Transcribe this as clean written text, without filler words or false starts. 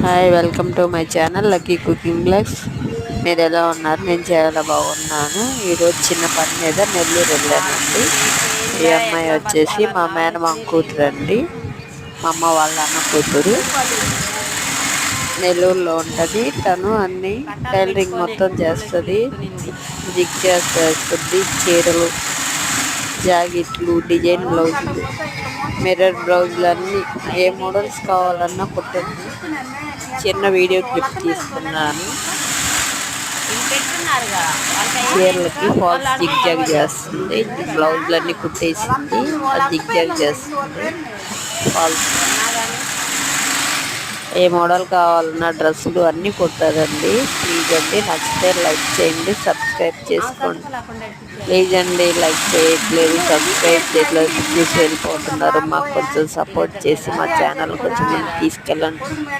Hi, welcome to my channel lucky cooking blogs. మీరు ఎలా ఉన్నారు? నేను చాలా బాగున్నాను. ఈరోజు చిన్న పని మీద నెల్లూరు వెళ్ళానండి. ఈ అమ్మాయి వచ్చేసి మా మేనమామ కూతురు అండి. మా అమ్మ వాళ్ళ అన్న కూతురు నెల్లూరులో ఉంటుంది. తను అన్ని టైలరింగ్ మొత్తం చేస్తుంది. జిగ్ చేస్తుంది, చీరలు, జాకెట్లు, డిజైన్ బ్లౌజులు, మిర్రర్ బ్లౌజులు అన్నీ ఏ మోడల్స్ కావాలన్నా కుట్టండి. చిన్న వీడియో క్లిప్ తీసుకున్నాను. చీరలకి ఫాల్స్ జిగ్ జాగ్ చేస్తుంది. బ్లౌజులన్నీ కుట్టేసింది, అది జిగ్ జాగ్ చేస్తుంది. ఫాల్స్ ఏ మోడల్ కావాలన్నా డ్రెస్సులు అన్నీ కుట్టారండి. ప్లీజ్ అండి, నచ్చితే లైక్ చేయండి, సబ్స్క్రైబ్ చేసుకోండి. ప్లీజ్ అండి, లైక్ చేయట్లేదు, సబ్స్క్రైబ్ చేయట్లేదు, చూసి వెళ్ళిపోతున్నారు. మాకు కొంచెం సపోర్ట్ చేసి మా ఛానల్ కొంచెం ముందుకు తీసుకెళ్ళండి.